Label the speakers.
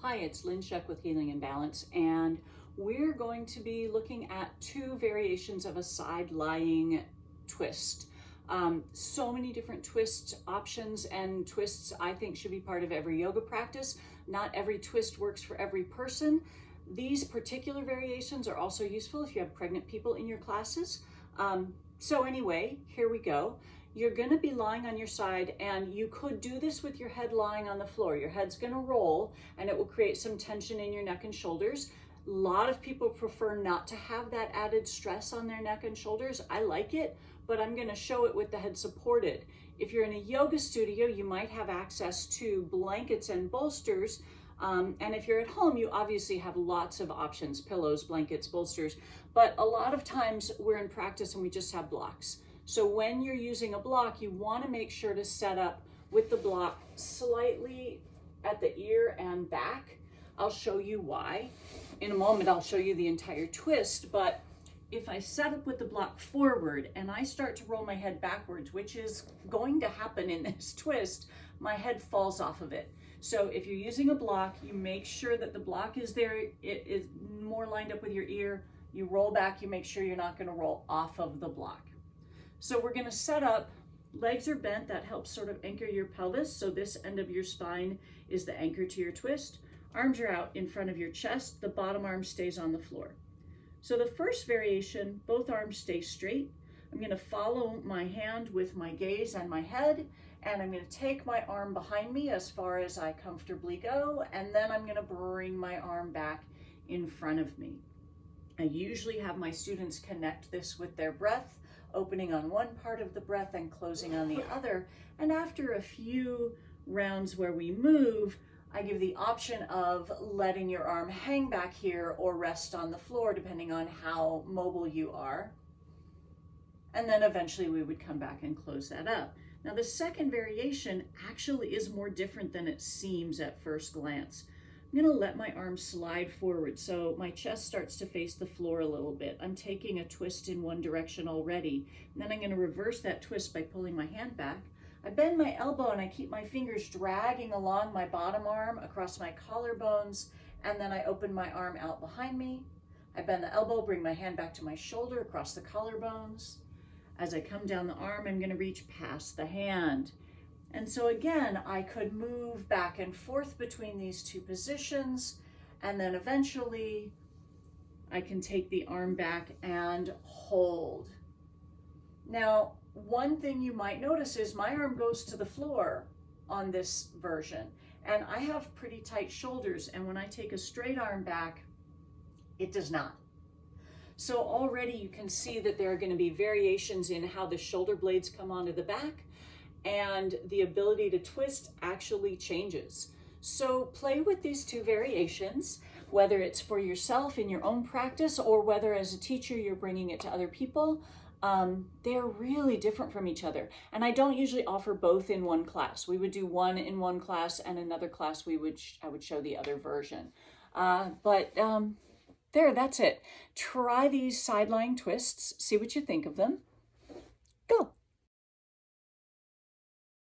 Speaker 1: Hi, it's Lynn Shuck with Healing in Balance, and we're going to be looking at two variations of a side lying twist. So many different twist options, and twists I think should be part of every yoga practice. Not every twist works for every person. These particular variations are also useful if you have pregnant people in your classes. So anyway, here we go. You're going to be lying on your side, and you could do this with your head lying on the floor. Your head's going to roll, and it will create some tension in your neck and shoulders. A lot of people prefer not to have that added stress on their neck and shoulders. I like it, but I'm going to show it with the head supported. If you're in a yoga studio, you might have access to blankets and bolsters. And if you're at home, you obviously have lots of options: pillows, blankets, bolsters. But a lot of times we're in practice and we just have blocks. So when you're using a block, you want to make sure to set up with the block slightly at the ear and back. I'll show you why. In a moment, I'll show you the entire twist, but if I set up with the block forward and I start to roll my head backwards, which is going to happen in this twist, my head falls off of it. So if you're using a block, you make sure that the block is there, it is more lined up with your ear. You roll back, you make sure you're not going to roll off of the block. So we're going to set up, legs are bent, that helps sort of anchor your pelvis. So this end of your spine is the anchor to your twist. Arms are out in front of your chest, the bottom arm stays on the floor. So the first variation, both arms stay straight. I'm going to follow my hand with my gaze and my head, and I'm going to take my arm behind me as far as I comfortably go, and then I'm going to bring my arm back in front of me. I usually have my students connect this with their breath, opening on one part of the breath and closing on the other. And after a few rounds where we move, I give the option of letting your arm hang back here or rest on the floor, depending on how mobile you are. And then eventually we would come back and close that up. Now the second variation actually is more different than it seems at first glance. I'm going to let my arm slide forward so my chest starts to face the floor a little bit. I'm taking a twist in one direction already. And then I'm going to reverse that twist by pulling my hand back. I bend my elbow and I keep my fingers dragging along my bottom arm across my collarbones, and then I open my arm out behind me. I bend the elbow, bring my hand back to my shoulder across the collarbones. As I come down the arm, I'm going to reach past the hand. And so again, I could move back and forth between these two positions, and then eventually I can take the arm back and hold. Now, one thing you might notice is my arm goes to the floor on this version, and I have pretty tight shoulders, and when I take a straight arm back, it does not. So already you can see that there are going to be variations in how the shoulder blades come onto the back, and the ability to twist actually changes. So play with these two variations, whether it's for yourself in your own practice or whether as a teacher you're bringing it to other people. They're really different from each other. And I don't usually offer both in one class. We would do one in one class, and another class I would show the other version. That's it. Try these side lying twists, see what you think of them.